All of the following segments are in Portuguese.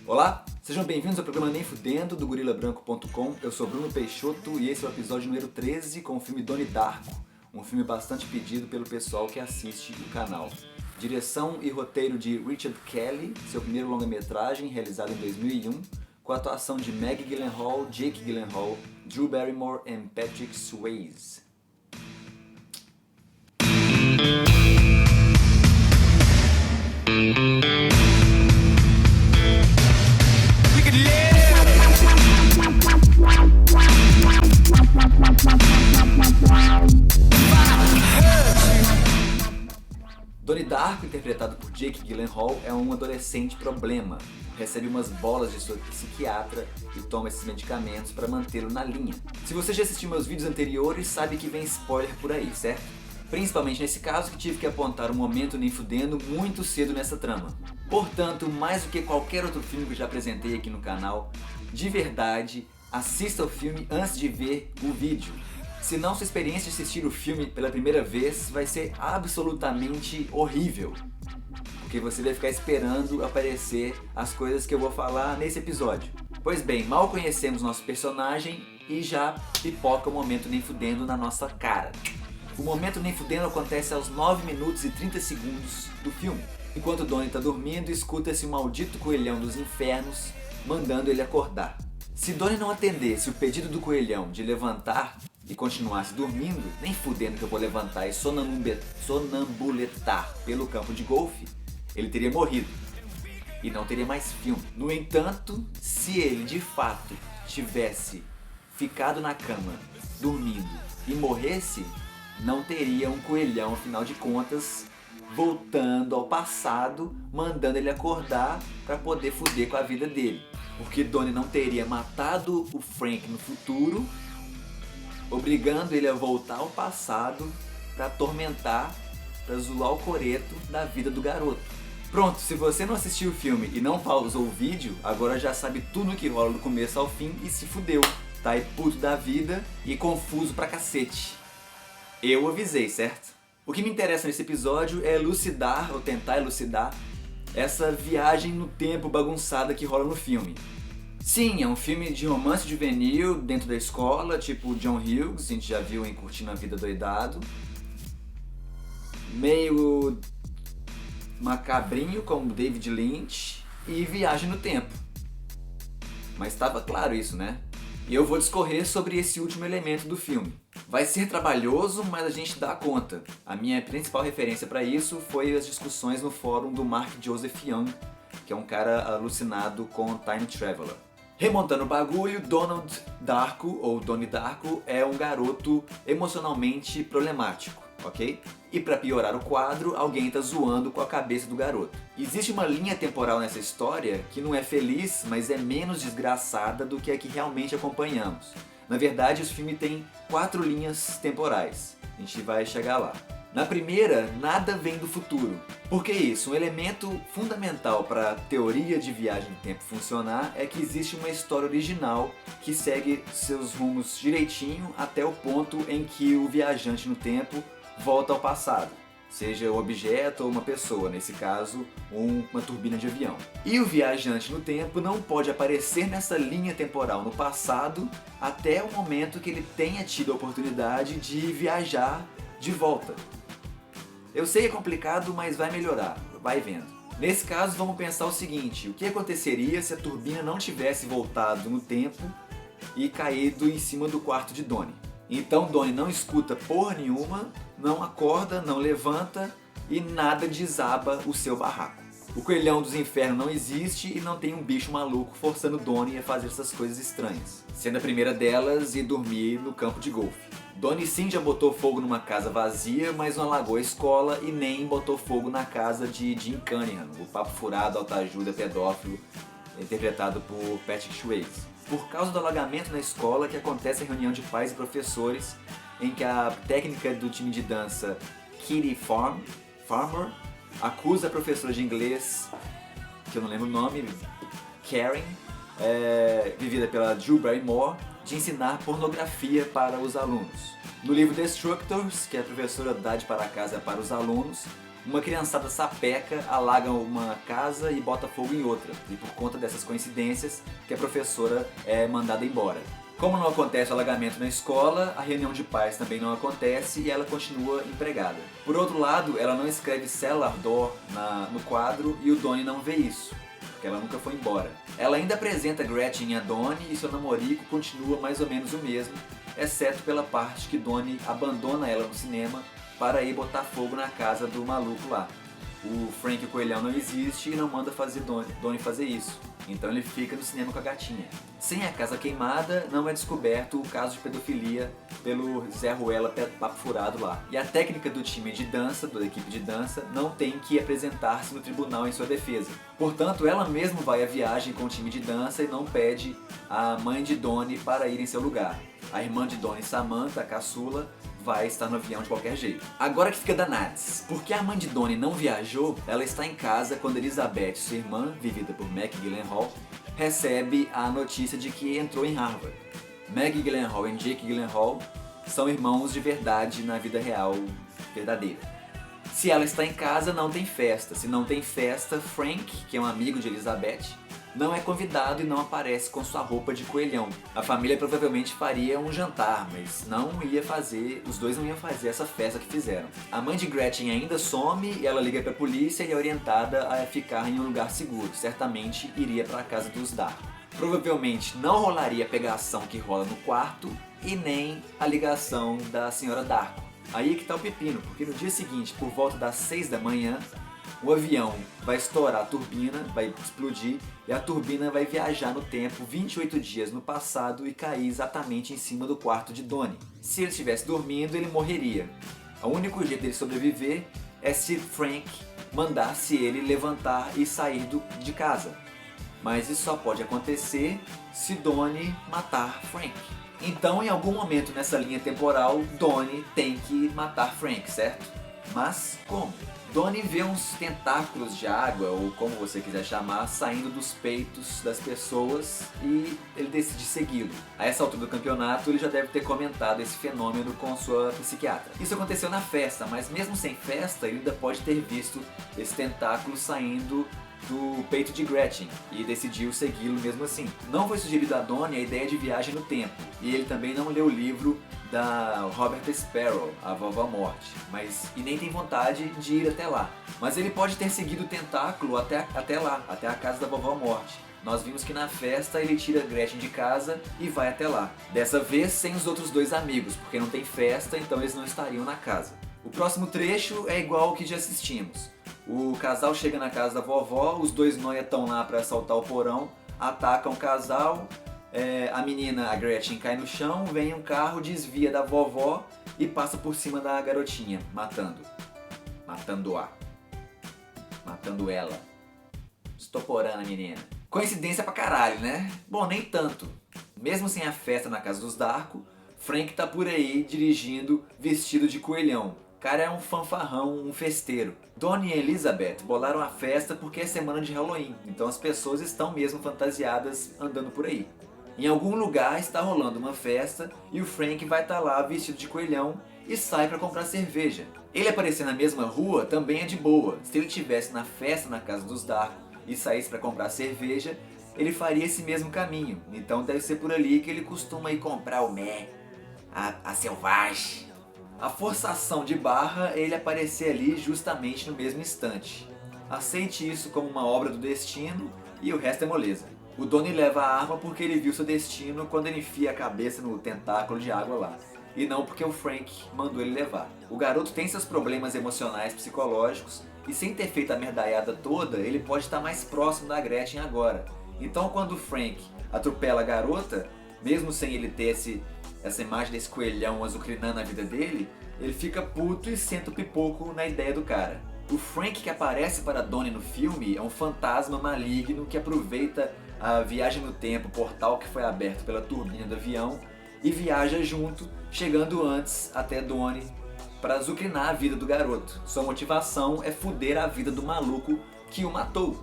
Olá, sejam bem-vindos ao programa Nem Fudendo do GorilaBranco.com. Eu sou Bruno Peixoto e esse é o episódio número 13 com o filme Donnie Darko, um filme bastante pedido pelo pessoal que assiste o canal. Direção e roteiro de Richard Kelly, seu primeiro longa-metragem realizado em 2001, com a atuação de Maggie Gyllenhaal, Jake Gyllenhaal, Drew Barrymore e Patrick Swayze. Donnie Darko, interpretado por Jake Gyllenhaal, é um adolescente problema. Recebe umas bolas de sua psiquiatra e toma esses medicamentos para mantê-lo na linha. Se você já assistiu meus vídeos anteriores, sabe que vem spoiler por aí, certo? Principalmente nesse caso que tive que apontar um momento nem fudendo muito cedo nessa trama. Portanto, mais do que qualquer outro filme que eu já apresentei aqui no canal, de verdade, assista o filme antes de ver o vídeo. Senão sua experiência de assistir o filme pela primeira vez vai ser absolutamente horrível. Porque você vai ficar esperando aparecer as coisas que eu vou falar nesse episódio. Pois bem, mal conhecemos nosso personagem e já pipoca o momento nem fudendo na nossa cara. O momento nem fudendo acontece aos 9 minutos e 30 segundos do filme. Enquanto Donnie está dormindo, escuta-se o maldito coelhão dos infernos mandando ele acordar. Se Donnie não atendesse o pedido do coelhão de levantar e continuasse dormindo, nem fudendo que eu vou levantar e sonambuletar pelo campo de golfe, ele teria morrido e não teria mais filme. No entanto, se ele de fato tivesse ficado na cama, dormindo e morresse, não teria um coelhão, afinal de contas, voltando ao passado, mandando ele acordar para poder fuder com a vida dele. Porque Donnie não teria matado o Frank no futuro, obrigando ele a voltar ao passado para atormentar, para zoar o coreto da vida do garoto. Pronto, se você não assistiu o filme e não pausou o vídeo, agora já sabe tudo o que rola do começo ao fim e se fudeu. Tá aí puto da vida e confuso pra cacete. Eu avisei, certo? O que me interessa nesse episódio é elucidar, ou tentar elucidar, essa viagem no tempo bagunçada que rola no filme. Sim, é um filme de romance juvenil dentro da escola, tipo John Hughes, a gente já viu em Curtindo a Vida Doidado. Meio macabrinho, como David Lynch, e viagem no tempo. Mas estava claro isso, né? E eu vou discorrer sobre esse último elemento do filme. Vai ser trabalhoso, mas a gente dá conta. A minha principal referência para isso foi as discussões no fórum do Mark Joseph Young, que é um cara alucinado com Time Traveler. Remontando o bagulho, Donald Darko, ou Donnie Darko, é um garoto emocionalmente problemático, ok? E para piorar o quadro, alguém tá zoando com a cabeça do garoto. Existe uma linha temporal nessa história que não é feliz, mas é menos desgraçada do que a que realmente acompanhamos. Na verdade, esse filme tem 4 linhas temporais. A gente vai chegar lá. Na primeira, nada vem do futuro. Por que isso? Um elemento fundamental para a teoria de viagem no tempo funcionar é que existe uma história original que segue seus rumos direitinho até o ponto em que o viajante no tempo volta ao passado. Seja o objeto ou uma pessoa, nesse caso, uma turbina de avião. E o viajante no tempo não pode aparecer nessa linha temporal no passado até o momento que ele tenha tido a oportunidade de viajar de volta. Eu sei que é complicado, mas vai melhorar, vai vendo. Nesse caso, vamos pensar o seguinte: o que aconteceria se a turbina não tivesse voltado no tempo e caído em cima do quarto de Donnie? Então Donnie não escuta porra nenhuma, não acorda, não levanta e nada desaba o seu barraco. O coelhão dos infernos não existe e não tem um bicho maluco forçando Donnie a fazer essas coisas estranhas. Sendo a primeira delas ir dormir no campo de golfe. Donnie sim já botou fogo numa casa vazia, mas não alagou a escola e nem botou fogo na casa de Jim Cunningham, o papo furado, autoajuda, pedófilo, interpretado por Patrick Swayze. Por causa do alagamento na escola que acontece a reunião de pais e professores, em que a técnica do time de dança Kitty Farmer acusa a professora de inglês, que eu não lembro o nome, Karen, vivida pela Drew Barrymore, de ensinar pornografia para os alunos. No livro Destructors, que a professora dá de para casa para os alunos, uma criançada sapeca alaga uma casa e bota fogo em outra, e por conta dessas coincidências que a professora é mandada embora. Como não acontece o alagamento na escola, a reunião de pais também não acontece e ela continua empregada. Por outro lado, ela não escreve cellar door no quadro e o Donnie não vê isso, porque ela nunca foi embora. Ela ainda apresenta Gretchen a Donnie e seu namorico continua mais ou menos o mesmo, exceto pela parte que Donnie abandona ela no cinema para ir botar fogo na casa do maluco lá. O Frank o coelhão não existe e não manda fazer Donnie fazer isso. Então ele fica no cinema com a gatinha. Sem a casa queimada, não é descoberto o caso de pedofilia pelo Zé Ruela papo furado lá. E a técnica do time de dança, da equipe de dança, não tem que apresentar-se no tribunal em sua defesa. Portanto, ela mesma vai à viagem com o time de dança e não pede a mãe de Donnie para ir em seu lugar. A irmã de Donnie, Samantha, a caçula, vai estar no avião de qualquer jeito. Agora que fica danados, porque a mãe de Donnie não viajou, ela está em casa quando Elizabeth, sua irmã, vivida por Maggie Gyllenhaal, recebe a notícia de que entrou em Harvard. Maggie Gyllenhaal e Jake Gyllenhaal são irmãos de verdade na vida real verdadeira. Se ela está em casa, não tem festa. Se não tem festa, Frank, que é um amigo de Elizabeth, não é convidado e não aparece com sua roupa de coelhão. A família provavelmente faria um jantar, mas os dois não iam fazer essa festa que fizeram. A mãe de Gretchen ainda some e ela liga pra polícia e é orientada a ficar em um lugar seguro. Certamente iria para a casa dos Darko. Provavelmente não rolaria a pegação que rola no quarto e nem a ligação da senhora Darko. Aí que tá o pepino, porque no dia seguinte, por volta das 6 da manhã, o avião vai estourar a turbina, vai explodir, e a turbina vai viajar no tempo 28 dias no passado e cair exatamente em cima do quarto de Donnie. Se ele estivesse dormindo, ele morreria. O único jeito dele sobreviver é se Frank mandasse ele levantar e sair de casa. Mas isso só pode acontecer se Donnie matar Frank. Então, em algum momento nessa linha temporal, Donnie tem que matar Frank, certo? Mas como? Donnie vê uns tentáculos de água, ou como você quiser chamar, saindo dos peitos das pessoas e ele decide segui-lo. A essa altura do campeonato, ele já deve ter comentado esse fenômeno com sua psiquiatra. Isso aconteceu na festa, mas mesmo sem festa, ele ainda pode ter visto esse tentáculo saindo do peito de Gretchen e decidiu segui-lo mesmo assim. Não foi sugerido a Donnie a ideia de viagem no tempo, e ele também não leu o livro da Robert Sparrow, A Vovó Morte, e nem tem vontade de ir até lá. Mas ele pode ter seguido o tentáculo até lá, até a casa da Vovó Morte. Nós vimos que na festa ele tira Gretchen de casa e vai até lá. Dessa vez sem os outros dois amigos, porque não tem festa, então eles não estariam na casa. O próximo trecho é igual ao que já assistimos. O casal chega na casa da vovó, os dois nóia estão lá para assaltar o porão, atacam o casal, a menina, a Gretchen, cai no chão, vem um carro, desvia da vovó e passa por cima da garotinha, matando-a, matando ela, estoporando a menina. Coincidência pra caralho, né? Bom, nem tanto. Mesmo sem a festa na casa dos Darko, Frank tá por aí dirigindo vestido de coelhão. O cara é um fanfarrão, um festeiro. Donnie e Elizabeth bolaram a festa porque é semana de Halloween, então as pessoas estão mesmo fantasiadas andando por aí. Em algum lugar está rolando uma festa e o Frank vai estar lá vestido de coelhão e sai para comprar cerveja. Ele aparecer na mesma rua também é de boa. Se ele estivesse na festa na casa dos Darko e saísse para comprar cerveja, ele faria esse mesmo caminho. Então deve ser por ali que ele costuma ir comprar o mé, a selvagem. A forçação de barra é ele aparecer ali justamente no mesmo instante. Aceite isso como uma obra do destino e o resto é moleza. O Donnie leva a arma porque ele viu seu destino quando ele enfia a cabeça no tentáculo de água lá, e não porque o Frank mandou ele levar. O garoto tem seus problemas emocionais psicológicos e sem ter feito a merdaiada toda, ele pode estar mais próximo da Gretchen agora. Então quando o Frank atropela a garota, mesmo sem ele ter essa imagem desse coelhão azucrinando a vida dele, ele fica puto e senta o pipoco na ideia do cara. O Frank que aparece para Donnie no filme é um fantasma maligno que aproveita a viagem no tempo, o portal que foi aberto pela turbina do avião, e viaja junto, chegando antes até Donnie para azucrinar a vida do garoto. Sua motivação é foder a vida do maluco que o matou.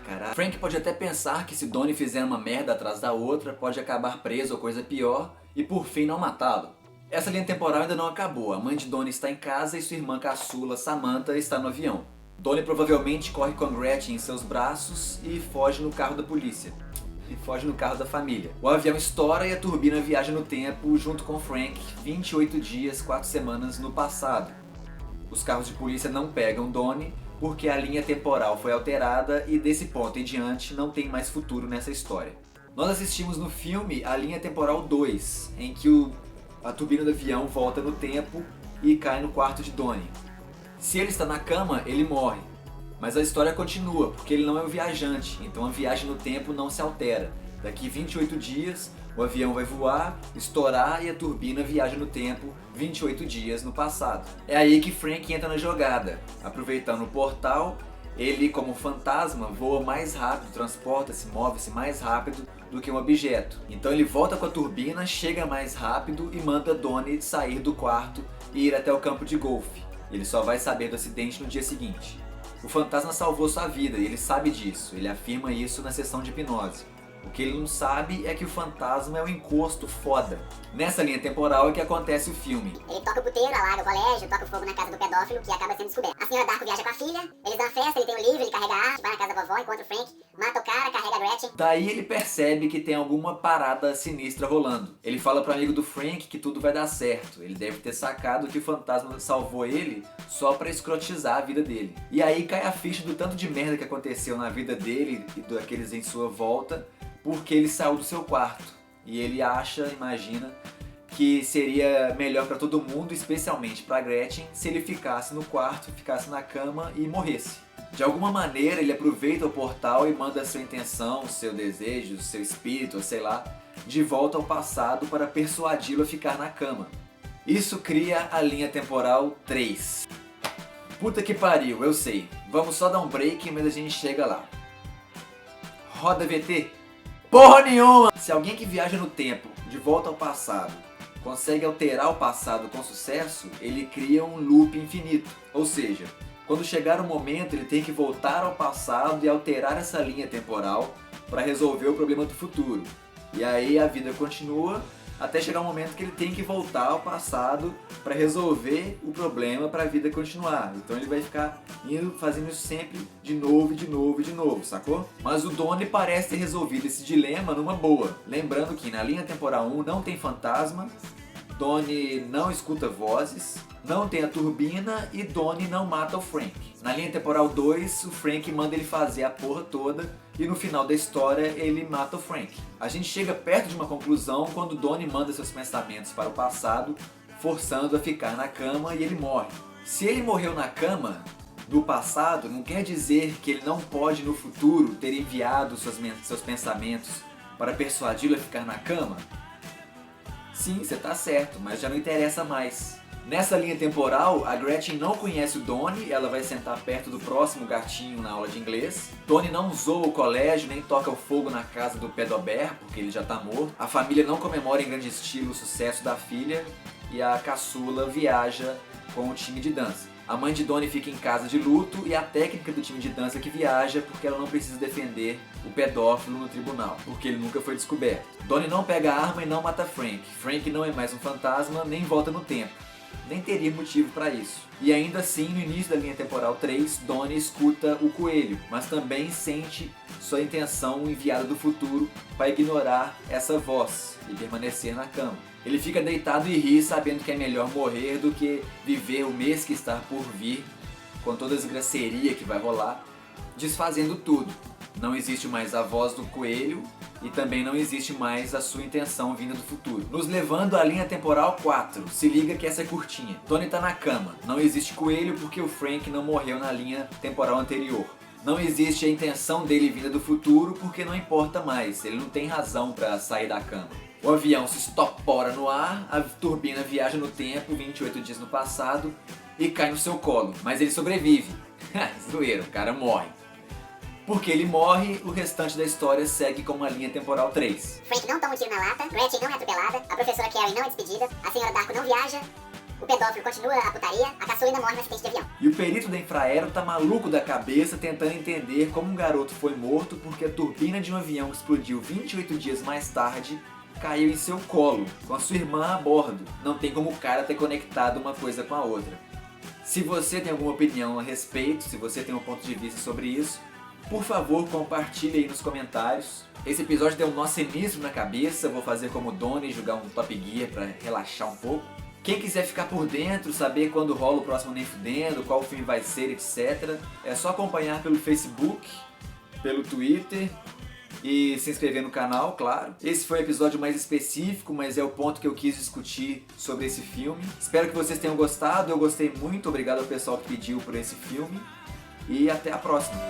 Caralho. Frank pode até pensar que se Donnie fizer uma merda atrás da outra, pode acabar preso ou coisa pior, e por fim não matá-lo. Essa linha temporal ainda não acabou. A mãe de Donnie está em casa e sua irmã caçula, Samantha, está no avião. Donnie provavelmente corre com Gretchen em seus braços e foge no carro da polícia. E foge no carro da família. O avião estoura e a turbina viaja no tempo junto com Frank 28 dias, 4 semanas no passado. Os carros de polícia não pegam Donnie porque a linha temporal foi alterada e desse ponto em diante não tem mais futuro nessa história. Nós assistimos no filme a linha temporal 2, em que a turbina do avião volta no tempo e cai no quarto de Donnie. Se ele está na cama, ele morre. Mas a história continua, porque ele não é um viajante, então a viagem no tempo não se altera. Daqui 28 dias, o avião vai voar, estourar e a turbina viaja no tempo 28 dias no passado. É aí que Frank entra na jogada. Aproveitando o portal, ele, como fantasma, voa mais rápido, transporta-se, move-se mais rápido do que um objeto. Então ele volta com a turbina, chega mais rápido e manda Donnie sair do quarto e ir até o campo de golfe. Ele só vai saber do acidente no dia seguinte. O fantasma salvou sua vida e ele sabe disso, ele afirma isso na sessão de hipnose. O que ele não sabe é que o fantasma é um encosto foda. Nessa linha temporal é que acontece o filme. Ele toca o puteiro, alaga o colégio, toca fogo na casa do pedófilo, que acaba sendo descoberto. A senhora Darko viaja com a filha, eles dão festa, ele tem um livro, ele carrega a arte, vai na casa da vovó, encontra o Frank, mata o cara, carrega a Gretchen. Daí ele percebe que tem alguma parada sinistra rolando. Ele fala pro amigo do Frank que tudo vai dar certo. Ele deve ter sacado que o fantasma salvou ele só pra escrotizar a vida dele. E aí cai a ficha do tanto de merda que aconteceu na vida dele e daqueles em sua volta, porque ele saiu do seu quarto. E ele acha, imagina, que seria melhor pra todo mundo, especialmente pra Gretchen, se ele ficasse no quarto, ficasse na cama e morresse. De alguma maneira ele aproveita o portal e manda sua intenção, seu desejo, seu espírito, sei lá, de volta ao passado para persuadi-lo a ficar na cama. Isso cria a linha temporal 3. Puta que pariu, eu sei. Vamos só dar um break, mas a gente chega lá. Roda VT. Porra nenhuma! Se alguém que viaja no tempo, de volta ao passado, consegue alterar o passado com sucesso, ele cria um loop infinito. Ou seja, quando chegar o momento, ele tem que voltar ao passado e alterar essa linha temporal para resolver o problema do futuro. E aí a vida continua até chegar um momento que ele tem que voltar ao passado para resolver o problema para a vida continuar. Então ele vai ficar fazendo isso sempre de novo, sacou? Mas o Donnie parece ter resolvido esse dilema numa boa. Lembrando que na linha temporal 1 não tem fantasma, Donnie não escuta vozes, não tem a turbina e Donnie não mata o Frank. Na linha temporal 2, o Frank manda ele fazer a porra toda e no final da história ele mata o Frank. A gente chega perto de uma conclusão quando Donnie manda seus pensamentos para o passado, forçando a ficar na cama e ele morre. Se ele morreu na cama, no passado, não quer dizer que ele não pode no futuro ter enviado seus pensamentos para persuadi-lo a ficar na cama? Sim, você tá certo, mas já não interessa mais. Nessa linha temporal, a Gretchen não conhece o Donnie, ela vai sentar perto do próximo gatinho na aula de inglês. Donnie não usou o colégio, nem toca o fogo na casa do Pedobert, porque ele já tá morto. A família não comemora em grande estilo o sucesso da filha e a caçula viaja com o time de dança. A mãe de Donnie fica em casa de luto e a técnica do time de dança que viaja porque ela não precisa defender o pedófilo no tribunal, porque ele nunca foi descoberto. Donnie não pega a arma e não mata Frank. Frank não é mais um fantasma, nem volta no tempo. Nem teria motivo para isso. E ainda assim, no início da linha temporal 3, Donnie escuta o coelho, mas também sente sua intenção enviada do futuro para ignorar essa voz e permanecer na cama. Ele fica deitado e ri, sabendo que é melhor morrer do que viver o mês que está por vir, com toda a desgraceria que vai rolar, desfazendo tudo. Não existe mais a voz do coelho e também não existe mais a sua intenção vinda do futuro. Nos levando à linha temporal 4. Se liga que essa é curtinha. Donnie tá na cama. Não existe coelho porque o Frank não morreu na linha temporal anterior. Não existe a intenção dele vinda do futuro porque não importa mais. Ele não tem razão para sair da cama. O avião se estopora no ar, a turbina viaja no tempo, 28 dias no passado, e cai no seu colo. Mas ele sobrevive. Zoeiro, o cara morre. Porque ele morre, o restante da história segue com uma linha temporal 3. Frank não toma um tiro na lata, Gretchen não é atropelada, a professora Carrie não é despedida, a senhora Darko não viaja, o pedófilo continua a putaria, a caçulina morre no acidente de avião. E o perito da Infraero tá maluco da cabeça tentando entender como um garoto foi morto porque a turbina de um avião explodiu 28 dias mais tarde, caiu em seu colo, com a sua irmã a bordo. Não tem como o cara ter conectado uma coisa com a outra. Se você tem alguma opinião a respeito, se você tem um ponto de vista sobre isso, por favor, compartilhe aí nos comentários. Esse episódio deu um nó sinistro na cabeça, vou fazer como o Doni, jogar um Top Gear pra relaxar um pouco. Quem quiser ficar por dentro, saber quando rola o próximo Nem Fudendo, qual filme vai ser, etc., é só acompanhar pelo Facebook, pelo Twitter e se inscrever no canal, claro. Esse foi o episódio mais específico, mas é o ponto que eu quis discutir sobre esse filme. Espero que vocês tenham gostado, eu gostei muito, obrigado ao pessoal que pediu por esse filme e até a próxima.